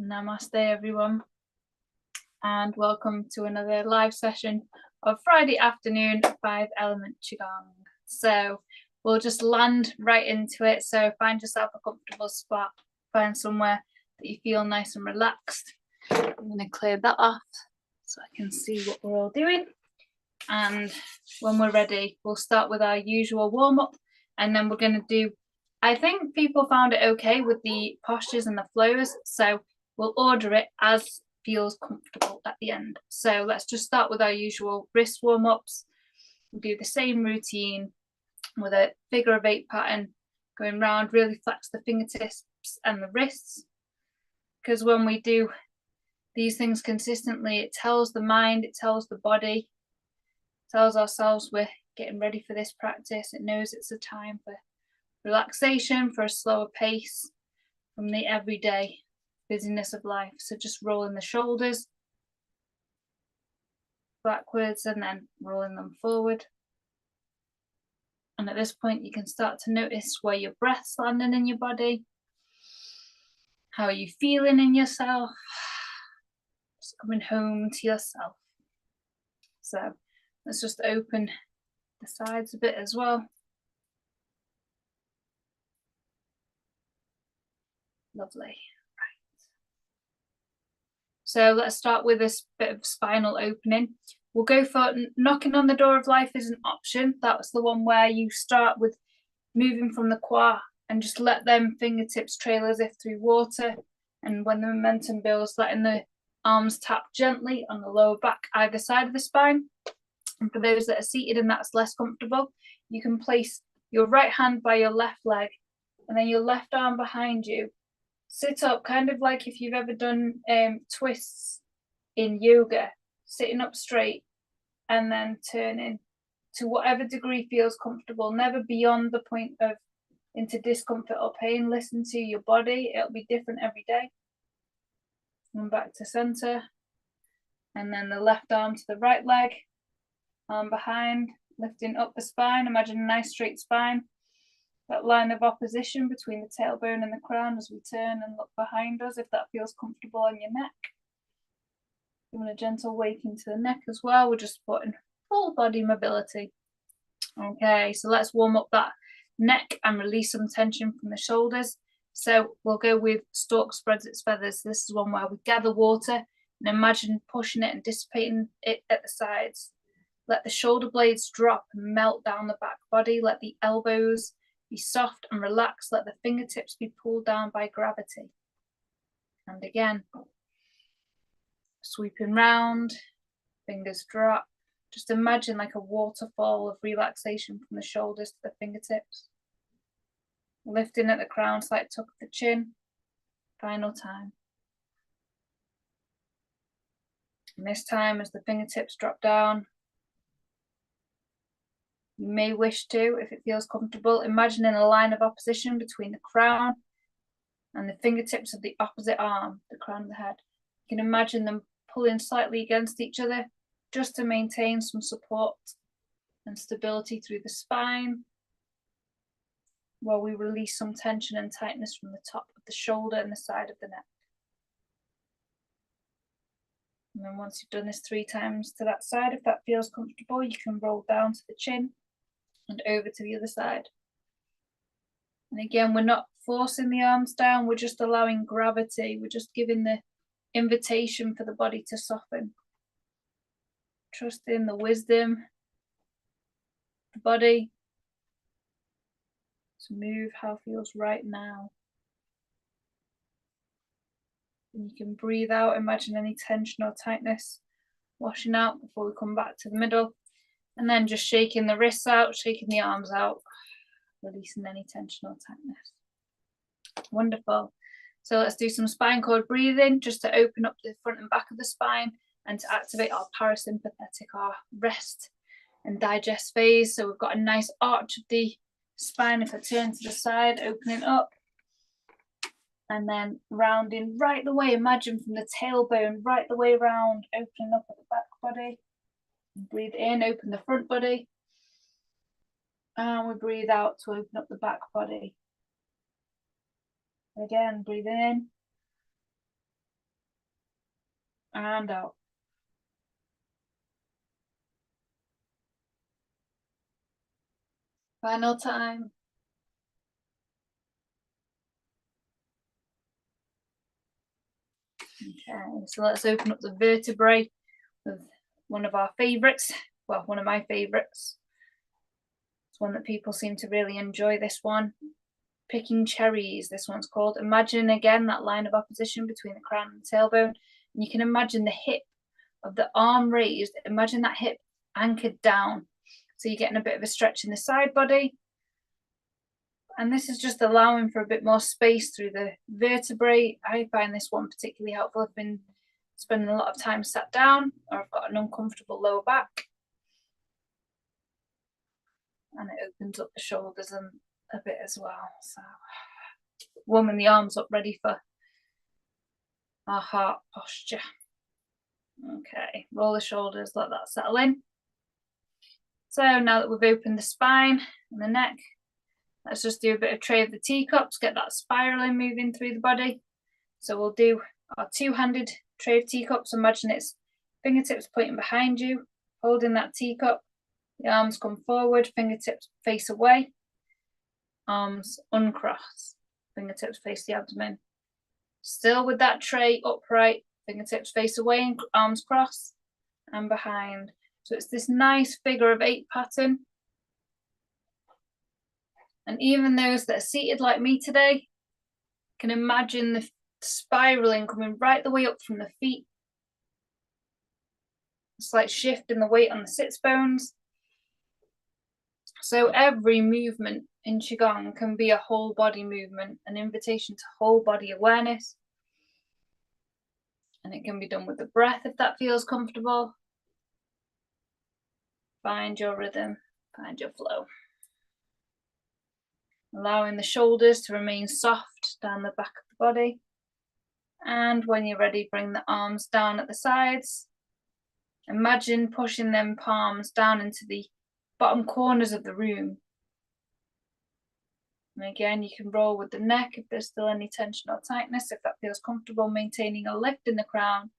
Namaste everyone, and welcome to another live session of Friday afternoon 5-element Qigong. So we'll just land right into it. So find yourself a comfortable spot, find somewhere that you feel nice and relaxed. I'm going to clear that off so I can see what we're all doing. And when we're ready, we'll start with our usual warm-up, and then we're going to do, I think people found it okay with the postures and the flows, so we'll order it as feels comfortable at the end. So let's just start with our usual wrist warm-ups. We'll do the same routine with a figure of 8 pattern, going round, really flex the fingertips and the wrists, because when we do these things consistently, it tells the mind, it tells the body, tells ourselves we're getting ready for this practice. It knows it's a time for relaxation, for a slower pace from the everyday busyness of life. So just rolling the shoulders backwards and then rolling them forward. And at this point, you can start to notice where your breath's landing in your body. How are you feeling in yourself? Just coming home to yourself. So let's just open the sides a bit as well. Lovely. Right. So let's start with this bit of spinal opening. We'll go for knocking on the door of life is an option. That's the one where you start with moving from the qua and just let them fingertips trail as if through water. And when the momentum builds, letting the arms tap gently on the lower back, either side of the spine. And for those that are seated and that's less comfortable, you can place your right hand by your left leg and then your left arm behind you. Sit up, kind of like if you've ever done twists in yoga, sitting up straight and then turning to whatever degree feels comfortable, never beyond the point of into discomfort or pain. Listen to your body, it'll be different every day. And back to center. And then the left arm to the right leg, arm behind, lifting up the spine. Imagine a nice straight spine. That line of opposition between the tailbone and the crown as we turn and look behind us, if that feels comfortable on your neck. Giving a gentle wake into the neck as well. We're just putting full body mobility. Okay, so let's warm up that neck and release some tension from the shoulders. So we'll go with stork spreads its feathers. This is one where we gather water and imagine pushing it and dissipating it at the sides. Let the shoulder blades drop and melt down the back body. Let the elbows be soft and relaxed. Let the fingertips be pulled down by gravity. And again, sweeping round, fingers drop. Just imagine like a waterfall of relaxation from the shoulders to the fingertips. Lifting at the crown, slight tuck of the chin. Final time. And this time, as the fingertips drop down, you may wish to, if it feels comfortable, imagining a line of opposition between the crown and the fingertips of the opposite arm, the crown of the head. You can imagine them pulling slightly against each other just to maintain some support and stability through the spine, while we release some tension and tightness from the top of the shoulder and the side of the neck. And then once you've done this 3 times to that side, if that feels comfortable, you can roll down to the chin and over to the other side. And again, we're not forcing the arms down, we're just allowing gravity, we're just giving the invitation for the body to soften. Trusting the wisdom, the body, to move how feels right now. And you can breathe out, imagine any tension or tightness washing out before we come back to the middle. And then just shaking the wrists out, shaking the arms out, releasing any tension or tightness. Wonderful. So let's do some spine cord breathing just to open up the front and back of the spine and to activate our parasympathetic, our rest and digest phase. So we've got a nice arch of the spine. If I turn to the side, opening up and then rounding right the way. Imagine from the tailbone right the way around, opening up at the back body. Breathe in, open the front body. And we breathe out to open up the back body. Again, breathing in and out. Final time. Okay, so let's open up the vertebrae with one of our favourites. Well, one of my favourites. It's one that people seem to really enjoy, this one. Picking cherries, this one's called. Imagine again that line of opposition between the crown and the tailbone. And you can imagine the hip of the arm raised. Imagine that hip anchored down. So you're getting a bit of a stretch in the side body. And this is just allowing for a bit more space through the vertebrae. I find this one particularly helpful. I've been spending a lot of time sat down, or I've got an uncomfortable lower back. And it opens up the shoulders and a bit as well. So warming the arms up, ready for our heart posture. Okay, roll the shoulders, let that settle in. So now that we've opened the spine and the neck, let's just do a bit of tray of the teacups, get that spiraling moving through the body. So we'll do our two-handed tray of teacups. Imagine it's fingertips pointing behind you, holding that teacup. The arms come forward, fingertips face away, arms uncross, fingertips face the abdomen. Still with that tray upright, fingertips face away and arms cross and behind. So it's this nice figure of 8 pattern. And even those that are seated like me today can imagine the spiraling coming right the way up from the feet. A slight shift in the weight on the sits bones. So every movement in Qigong can be a whole body movement, an invitation to whole body awareness. And it can be done with the breath if that feels comfortable. Find your rhythm, find your flow. Allowing the shoulders to remain soft down the back of the body. And when you're ready, bring the arms down at the sides. Imagine pushing them palms down into the bottom corners of the room. And again, you can roll with the neck if there's still any tension or tightness, if that feels comfortable, maintaining a lift in the crown.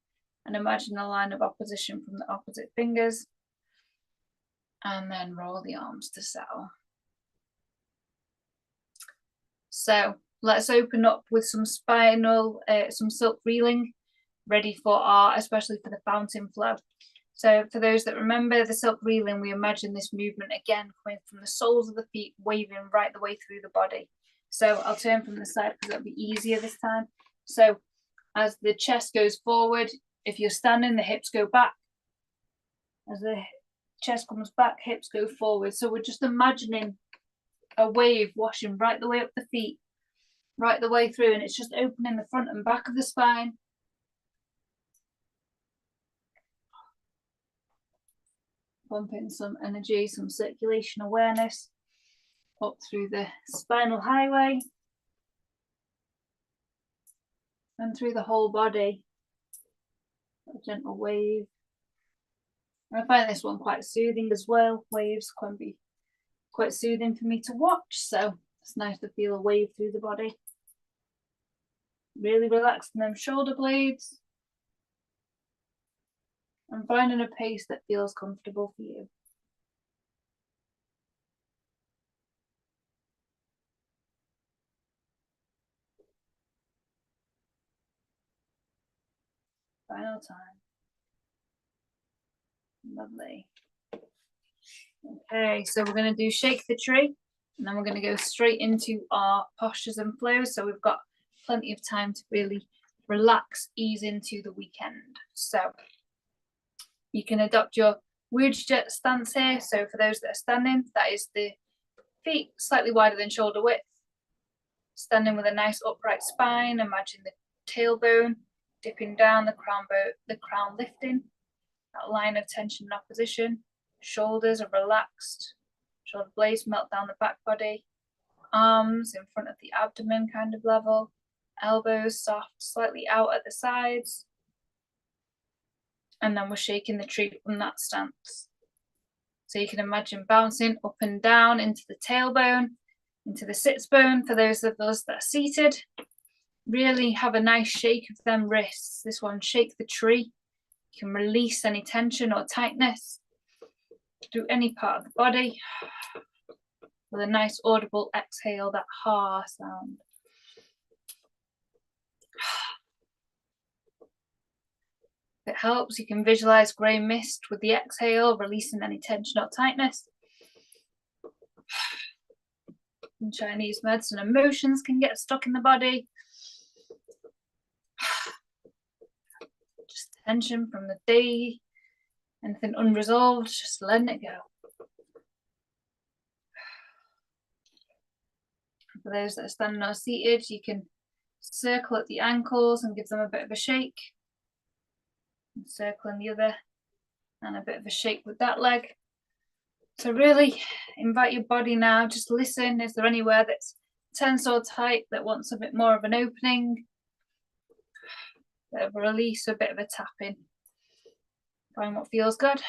And imagine a line of opposition from the opposite fingers. And then roll the arms to settle. So let's open up with some spinal, some silk reeling, ready for our, especially for the fountain flow. So for those that remember the silk reeling, we imagine this movement again coming from the soles of the feet, waving right the way through the body. So I'll turn from the side because it'll be easier this time. So as the chest goes forward, if you're standing, the hips go back. As the chest comes back, hips go forward. So we're just imagining a wave washing right the way up the feet, right the way through, and it's just opening the front and back of the spine. Pumping some energy, some circulation awareness up through the spinal highway and through the whole body. A gentle wave. I find this one quite soothing as well. Waves can be quite soothing for me to watch, so it's nice to feel a wave through the body. Really relaxing them shoulder blades and finding a pace that feels comfortable for you. Final time. Lovely. Okay, so we're going to do shake the tree, and then we're going to go straight into our postures and flows. So we've got plenty of time to really relax, ease into the weekend. So you can adopt your Wujjet stance here. So for those that are standing, that is the feet slightly wider than shoulder width. Standing with a nice upright spine. Imagine the tailbone dipping down, the crown lifting. That line of tension and opposition. Shoulders are relaxed. Shoulder blades melt down the back body. Arms in front of the abdomen kind of level. Elbows soft, slightly out at the sides. And then we're shaking the tree from that stance. So you can imagine bouncing up and down into the tailbone, into the sits bone for those of us that are seated. Really have a nice shake of them wrists. This one, shake the tree. You can release any tension or tightness through any part of the body with a nice audible exhale, that ha sound. If it helps, you can visualize grey mist with the exhale, releasing any tension or tightness. In Chinese medicine, emotions can get stuck in the body. Just tension from the day, anything unresolved, just letting it go. For those that are standing or seated, you can circle at the ankles and give them a bit of a shake. And circle in the other, and a bit of a shake with that leg. So really invite your body now, just listen. Is there anywhere that's tense or tight that wants a bit more of an opening? A bit of a release, a bit of a tapping. Find what feels good.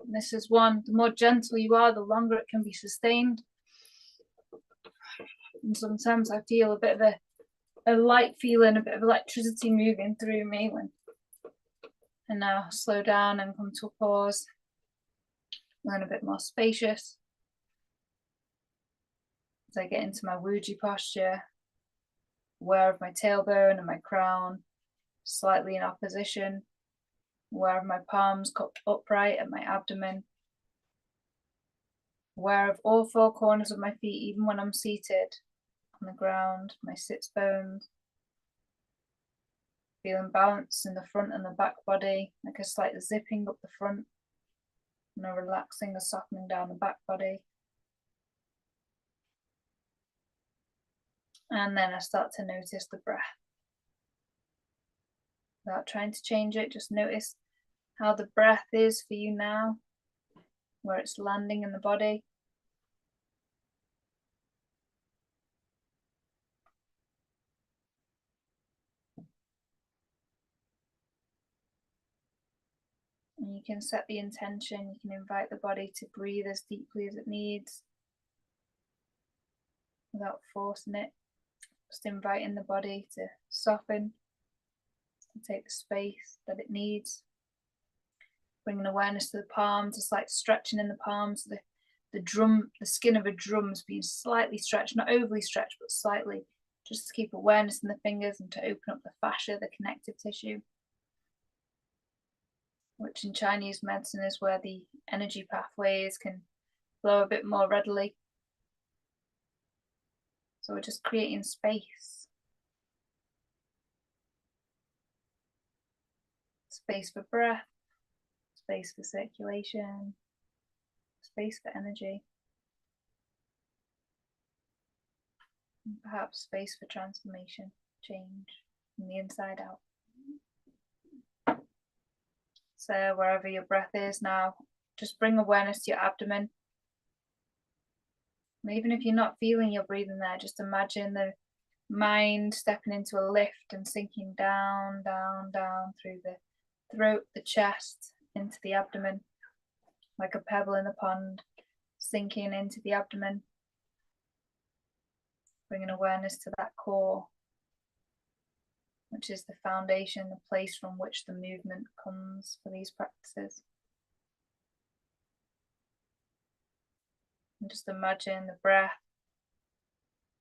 And this is one, the more gentle you are, the longer it can be sustained. And sometimes I feel a bit of a light feeling, a bit of electricity moving through me when and now slow down and come to a pause. Learn a bit more spacious. As I get into my Wuji posture, aware of my tailbone and my crown, slightly in opposition, aware of my palms cupped upright at my abdomen, aware of all four corners of my feet, even when I'm seated on the ground, my sits bones. Feeling balance in the front and the back body, like a slight zipping up the front, and a relaxing and softening down the back body. And then I start to notice the breath. Without trying to change it, just notice how the breath is for you now, where it's landing in the body. And you can set the intention, you can invite the body to breathe as deeply as it needs without forcing it, just inviting the body to soften, to take the space that it needs. Bringing awareness to the palms, a slight stretching in the palms, the skin of a drum is being slightly stretched, not overly stretched, but slightly, just to keep awareness in the fingers and to open up the fascia, the connective tissue, which in Chinese medicine is where the energy pathways can flow a bit more readily. So we're just creating space. Space for breath, space for circulation, space for energy, and perhaps space for transformation, change from the inside out. So wherever your breath is now, just bring awareness to your abdomen. And even if you're not feeling your breathing there, just imagine the mind stepping into a lift and sinking down, down, down through the throat, the chest, into the abdomen, like a pebble in the pond, sinking into the abdomen, bringing awareness to that core, which is the foundation, the place from which the movement comes for these practices. And just imagine the breath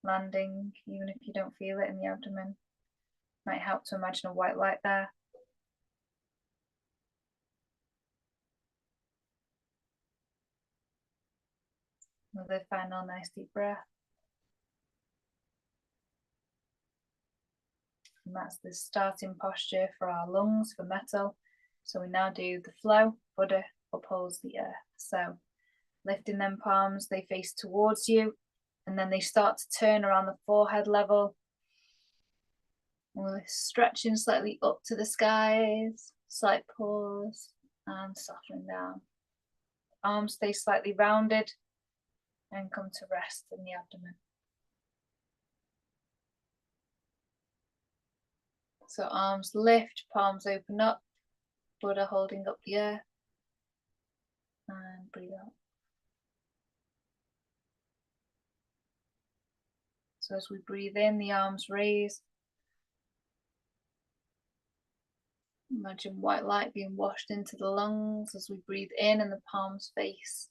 landing, even if you don't feel it in the abdomen. Might help to imagine a white light there. Another final nice deep breath. And that's the starting posture for our lungs, for metal. So we now do the flow. Buddha upholds the earth. So lifting them palms, they face towards you, and then they start to turn around the forehead level. We're stretching slightly up to the skies, slight pause, and softening down. Arms stay slightly rounded and come to rest in the abdomen. So arms lift, palms open up, Buddha holding up the earth, and breathe out. So as we breathe in, the arms raise. Imagine white light being washed into the lungs as we breathe in and the palms face.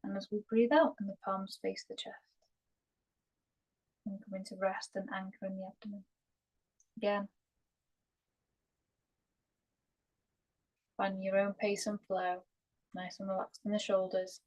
And as we breathe out and the palms face the chest. And come into rest and anchor in the abdomen. Again. Find your own pace and flow. Nice and relaxed in the shoulders.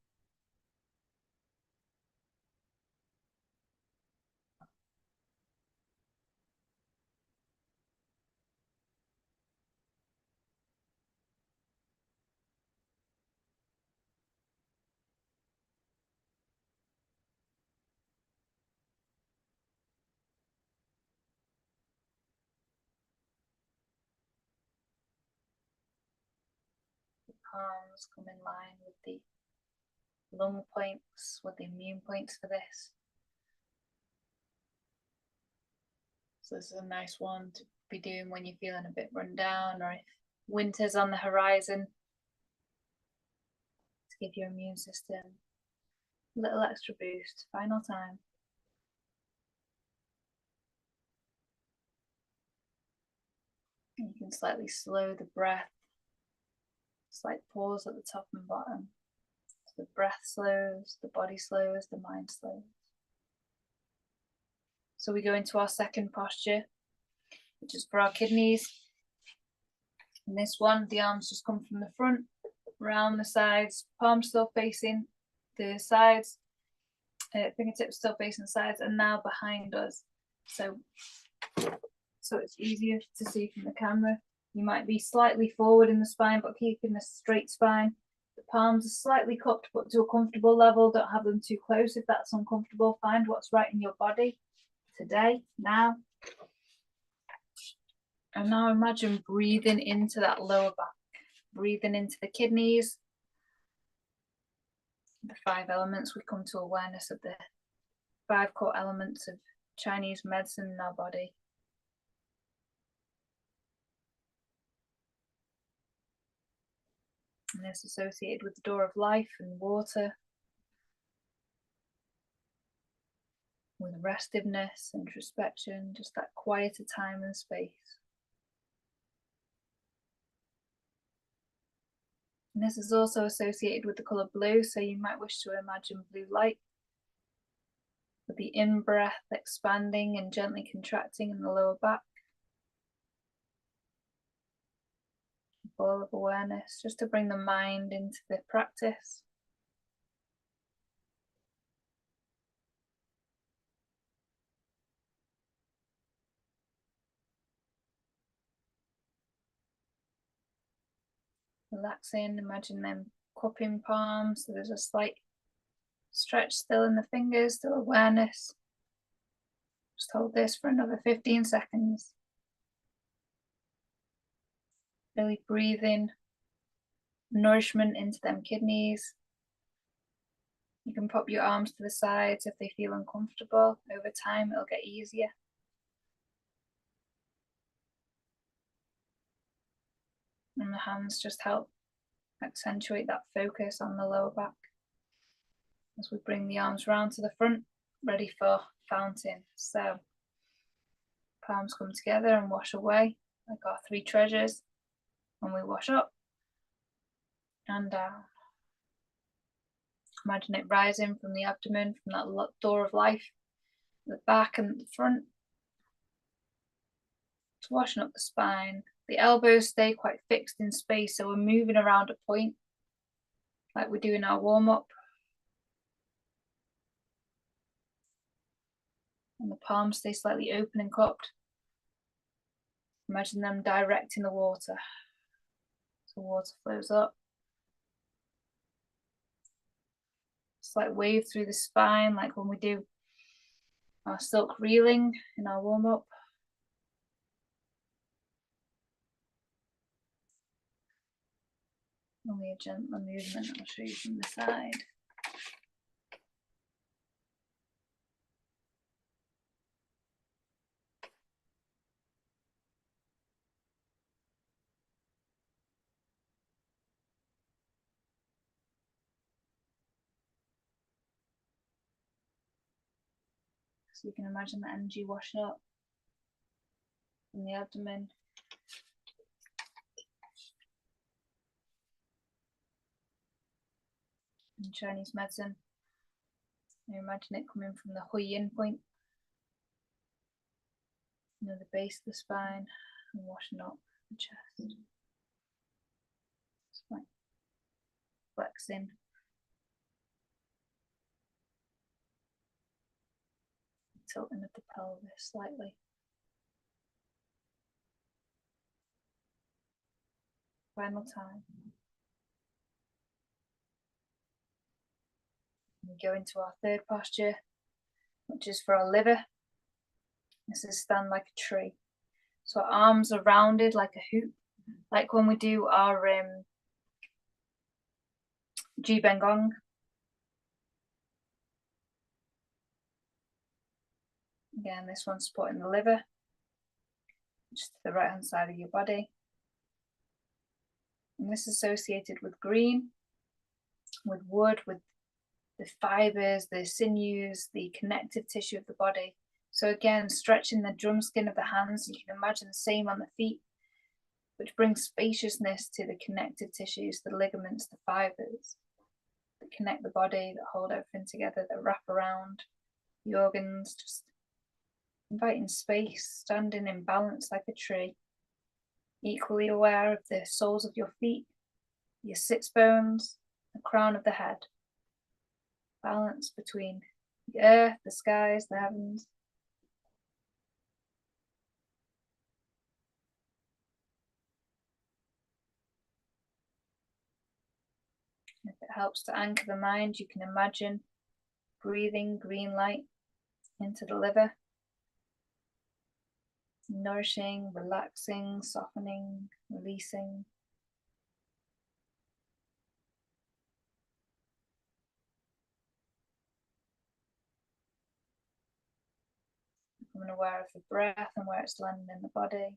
Palms come in line with the lung points, with the immune points for this. So this is a nice one to be doing when you're feeling a bit run down, or if winter's on the horizon, to give your immune system a little extra boost. Final time. And you can slightly slow the breath. Slight pause at the top and bottom. So the breath slows, the body slows, the mind slows. So we go into our second posture, which is for our kidneys. In this one, the arms just come from the front, round the sides, palms still facing the sides, fingertips still facing the sides, and now behind us. So it's easier to see from the camera. You might be slightly forward in the spine, but keeping a straight spine. The palms are slightly cupped, but to a comfortable level. Don't have them too close if that's uncomfortable. Find what's right in your body today, now. And now imagine breathing into that lower back, breathing into the kidneys. The 5 elements, we come to awareness of the 5 core elements of Chinese medicine in our body. And it's associated with the door of life and water, with restiveness, introspection, just that quieter time and space. And this is also associated with the colour blue, so you might wish to imagine blue light, with the in-breath expanding and gently contracting in the lower back. Ball of awareness, just to bring the mind into the practice. Relaxing, imagine them cupping palms, so there's a slight stretch still in the fingers, still awareness. Just hold this for another 15 seconds. Really breathing nourishment into them kidneys. You can pop your arms to the sides if they feel uncomfortable. Over time, it'll get easier. And the hands just help accentuate that focus on the lower back. As we bring the arms round to the front, ready for fountain. So, palms come together and wash away, like our 3 treasures. When we wash up and down. Imagine it rising from the abdomen, from that door of life, the back and the front. It's washing up the spine. The elbows stay quite fixed in space, so we're moving around a point, like we do in our warm-up. And the palms stay slightly open and cupped. Imagine them directing the water. So water flows up. Slight wave through the spine, like when we do our silk reeling in our warm-up. Only a gentler movement, I'll show you from the side. So you can imagine the energy washing up in the abdomen. In Chinese medicine, you imagine it coming from the Hui Yin point, the base of the spine, and washing up the chest. Just like flexing. Tilting of the pelvis slightly. Final time. We go into our third posture, which is for our liver. This is stand like a tree. So our arms are rounded like a hoop, like when we do our QiGong. Again, this one's supporting the liver, just to the right hand side of your body. And this is associated with green, with wood, with the fibers, the sinews, the connective tissue of the body. So again, stretching the drum skin of the hands, you can imagine the same on the feet, which brings spaciousness to the connective tissues, the ligaments, the fibers that connect the body, that hold everything together, that wrap around the organs, just inviting space, standing in balance like a tree, equally aware of the soles of your feet, your sits bones, the crown of the head. Balance between the earth, the skies, the heavens. If it helps to anchor the mind, you can imagine breathing green light into the liver, nourishing, relaxing, softening, releasing. Becoming aware of the breath and where it's landing in the body.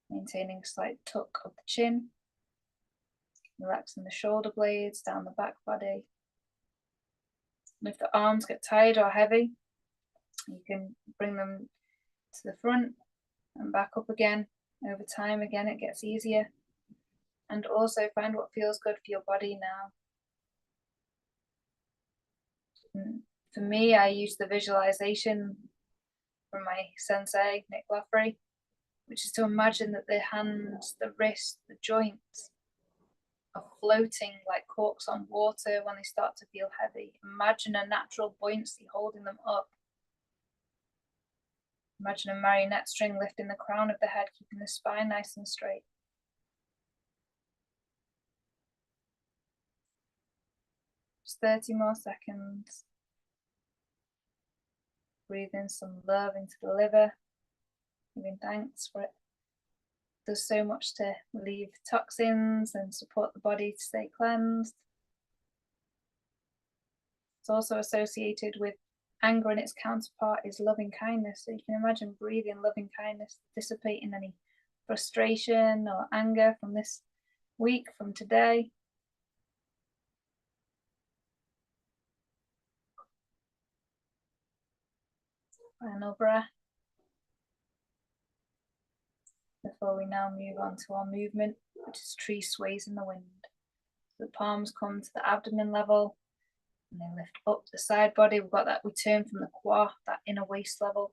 Maintaining a slight tuck of the chin. Relaxing the shoulder blades down the back body. And if the arms get tired or heavy, you can bring them to the front and back up again. Over time, again, it gets easier. And also find what feels good for your body now. And for me, I use the visualization from my sensei, Nick Laffrey, which is to imagine that the hands, the wrists, the joints are floating like corks on water when they start to feel heavy. Imagine a natural buoyancy holding them up. Imagine a marionette string lifting the crown of the head, keeping the spine nice and straight. Just 30 more seconds. Breathe in some love into the liver, giving thanks for it. It does so much to relieve toxins and support the body to stay cleansed. It's also associated with anger, and its counterpart is loving kindness. So you can imagine breathing loving kindness, dissipating any frustration or anger from this week, from today. Final breath. Before we now move on to our movement, which is tree sways in the wind. The palms come to the abdomen level and they lift up the side body. We've got that, we turn from the qua, that inner waist level.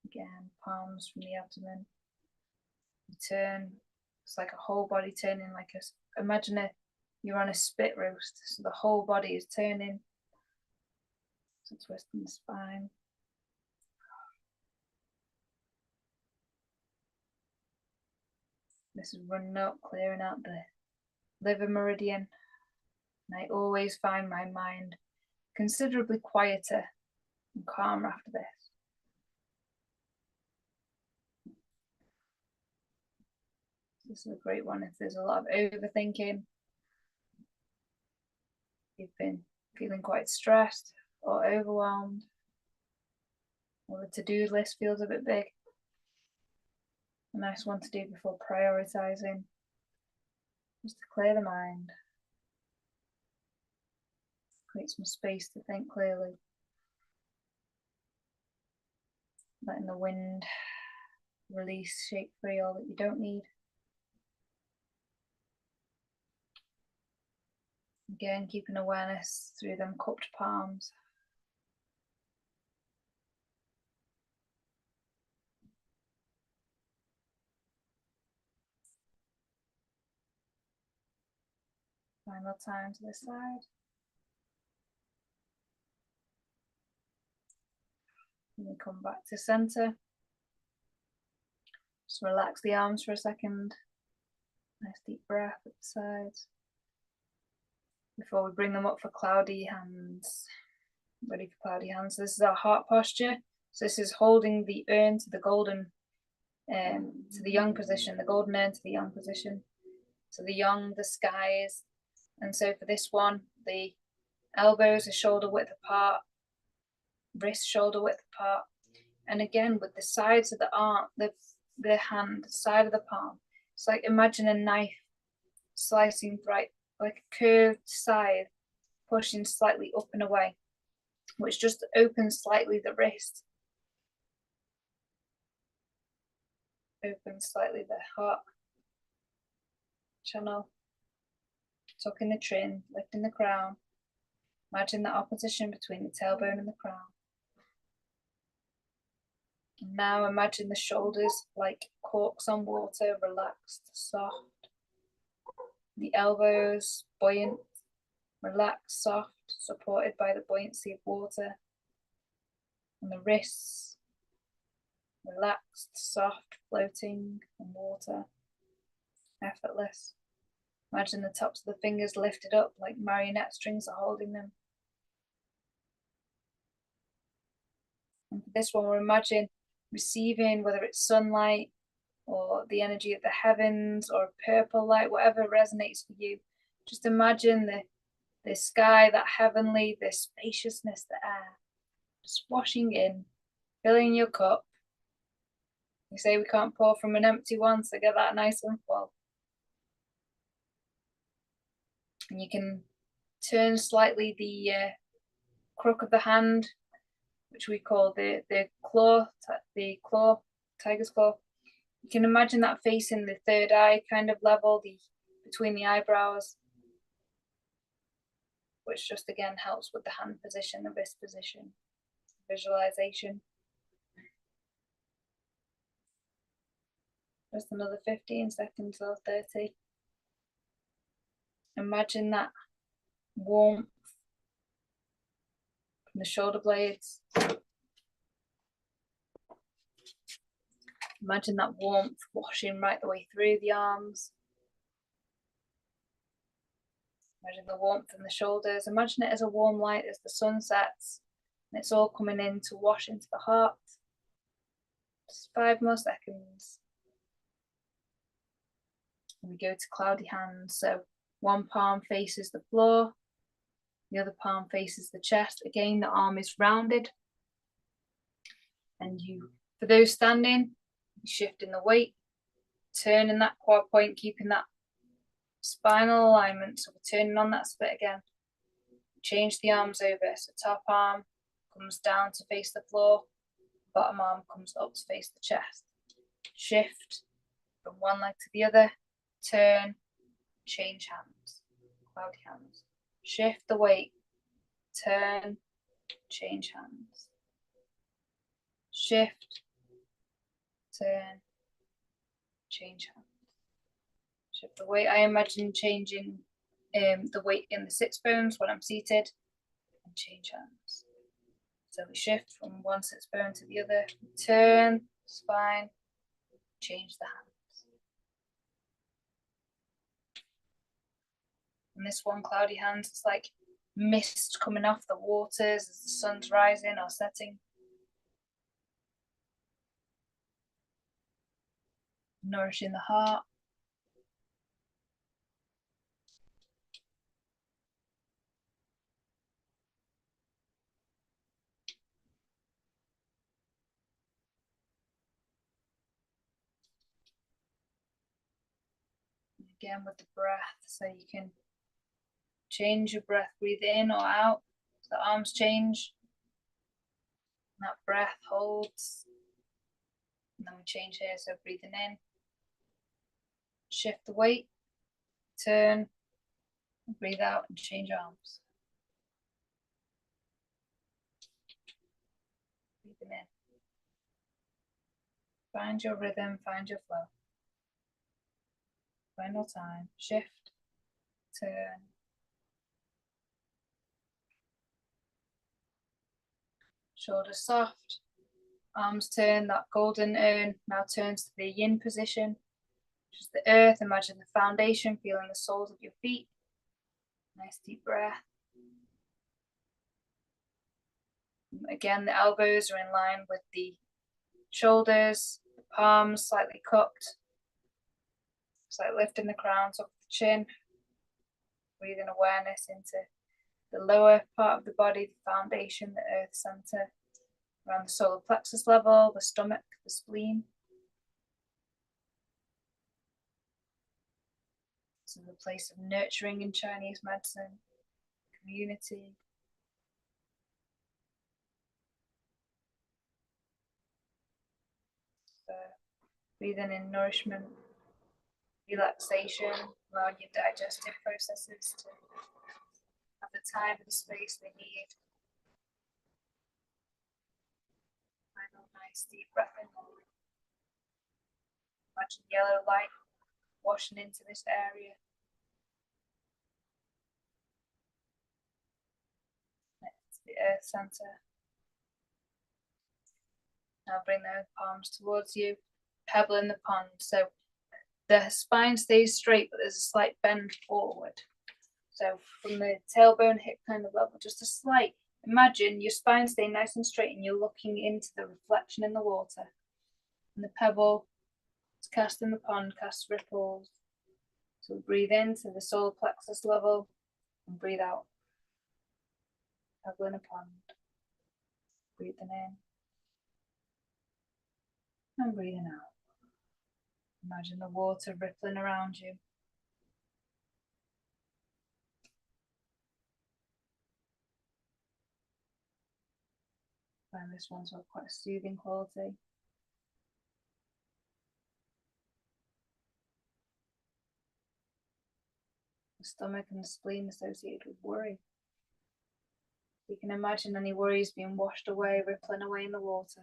Again, palms from the abdomen. We turn, it's like a whole body turning, like a, imagine you're on a spit roast, so the whole body is turning. So twisting the spine. This is running up, clearing out the liver meridian. And I always find my mind considerably quieter and calmer after this. This is a great one if there's a lot of overthinking, you've been feeling quite stressed or overwhelmed, or the to-do list feels a bit big. A nice one to do before prioritizing. just to clear the mind, create some space to think clearly, letting the wind release, shake free all that you don't need. Again, keeping awareness through them cupped palms. Final time to this side. And we come back to center. Just relax the arms for a second. Nice deep breath at the sides. Before we bring them up for cloudy hands. Ready for cloudy hands. This is our heart posture. So this is holding the urn to the golden, to the yang position, the golden urn to the yang position. So the yang, the skies. And so for this one, the elbows are shoulder width apart, wrists shoulder width apart. And again, with the sides of the arm, the hand, the side of the palm, it's like imagine a knife slicing right, like a curved side, pushing slightly up and away, which just opens slightly the wrist, opens slightly the heart channel, tucking the chin, lifting the crown. Imagine the opposition between the tailbone and the crown. And now imagine the shoulders like corks on water, relaxed, soft. The elbows buoyant, relaxed, soft, supported by the buoyancy of water. And the wrists relaxed, soft, floating in water, effortless. Imagine the tops of the fingers lifted up like marionette strings are holding them. And for this one, we'll imagine receiving, whether it's sunlight or the energy of the heavens or purple light, whatever resonates for you. Just imagine the sky, that heavenly, the spaciousness, the air, just washing in, filling your cup. You say we can't pour from an empty one, so get that nice and full. And you can turn slightly the crook of the hand, which we call the claw, tiger's claw. You can imagine that facing the third eye kind of level, between the eyebrows, which just again helps with the hand position, the wrist position, visualization. Just another 15 seconds or 30. Imagine that warmth from the shoulder blades. Imagine that warmth washing right the way through the arms. Imagine the warmth in the shoulders. Imagine it as a warm light as the sun sets, and it's all coming in to wash into the heart. Just 5 more seconds. And we go to cloudy hands. So one palm faces the floor, the other palm faces the chest. Again, the arm is rounded. And for those standing, shifting the weight, turning that quad point, keeping that spinal alignment. So we're turning on that split again. Change the arms over. So top arm comes down to face the floor, bottom arm comes up to face the chest. Shift from one leg to the other, turn, change hands, cloudy hands. Shift the weight, turn, change hands. Shift, turn, change hands. Shift the weight. I imagine changing the weight in the sits bones when I'm seated, and change hands. So we shift from one sits bone to the other, turn, spine, change the hands. And this one, cloudy hands, it's like mist coming off the waters as the sun's rising or setting. Nourishing the heart. Again with the breath, so you can change your breath, breathe in or out. So the arms change. And that breath holds. And then we change here, so breathing in. Shift the weight, turn, breathe out and change arms. Breathing in. Find your rhythm, find your flow. Final time, shift, turn. Shoulders soft, arms turn, that golden urn now turns to the yin position, which is the earth. Imagine the foundation, feeling the soles of your feet. Nice deep breath. Again, the elbows are in line with the shoulders, the palms slightly cupped. It's like lifting the crowns off the chin. Breathing awareness into the lower part of the body, the foundation, the earth center, around the solar plexus level, the stomach, the spleen. This is a place of nurturing in Chinese medicine, community. So breathing in nourishment, relaxation, allowing your digestive processes to have the time and the space they need. Final nice deep breath in. Imagine yellow light washing into this area. Next to the earth center. Now bring those palms towards you, pebble in the pond. So the spine stays straight, but there's a slight bend forward. So from the tailbone, hip kind of level, just a slight, imagine your spine staying nice and straight and you're looking into the reflection in the water. And the pebble is cast in the pond, casts ripples. So breathe into the solar plexus level and breathe out. Pebble in a pond. Breathing in. And breathing out. Imagine the water rippling around you. Find this one's got quite a soothing quality. The stomach and the spleen associated with worry. You can imagine any worries being washed away, rippling away in the water.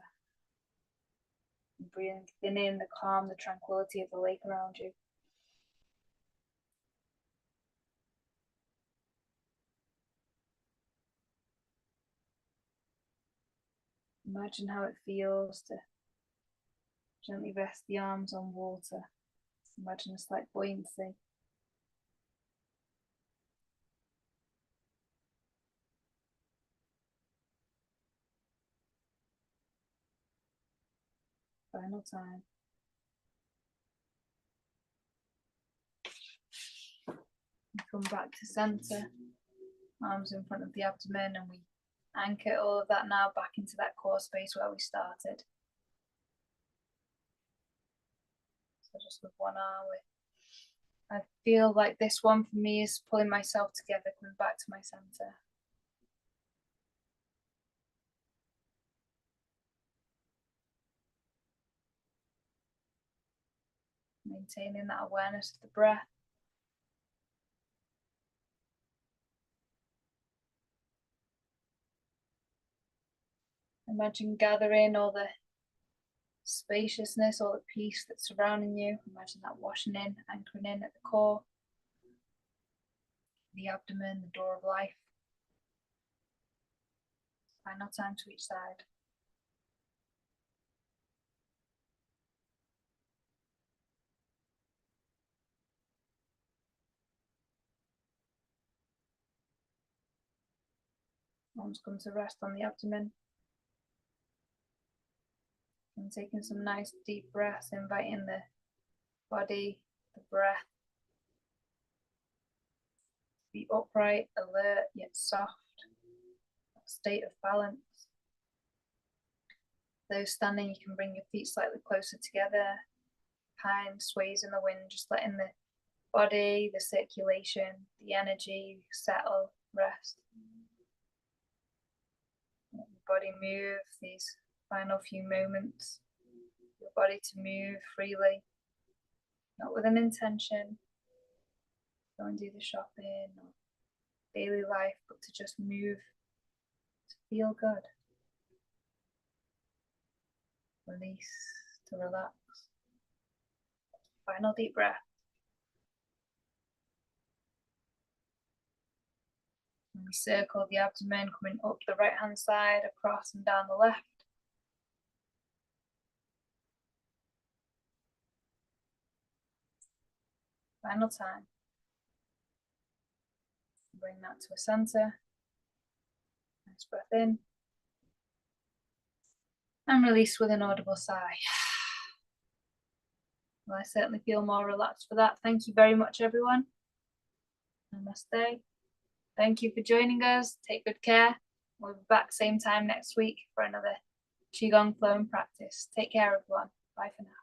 And breathing in the calm, the tranquility of the lake around you. Imagine how it feels to gently rest the arms on water. Imagine a slight buoyancy. Final time. And come back to center. Arms in front of the abdomen, and we anchor all of that now back into that core space where we started. So just with one arm, I feel like this one for me is pulling myself together, coming back to my center. Maintaining that awareness of the breath. Imagine gathering all the spaciousness, all the peace that's surrounding you. Imagine that washing in, anchoring in at the core, the abdomen, the door of life. Final time to each side. Arms come to rest on the abdomen. And taking some nice deep breaths, inviting the body, the breath to be upright, alert, yet soft. That state of balance. Those standing, you can bring your feet slightly closer together. Pine sways in the wind, just letting the body, the circulation, the energy, settle, rest. Let your body move these final few moments. Your body to move freely, not with an intention. Go and do the shopping or daily life, but to just move, to feel good. Release, to relax. Final deep breath. And we circle the abdomen, coming up the right hand side, across and down the left. Final time. Bring that to a center. Nice breath in. And release with an audible sigh. Well, I certainly feel more relaxed for that. Thank you very much, everyone. Namaste. Thank you for joining us. Take good care. We'll be back same time next week for another QiGong flow and practice. Take care, everyone. Bye for now.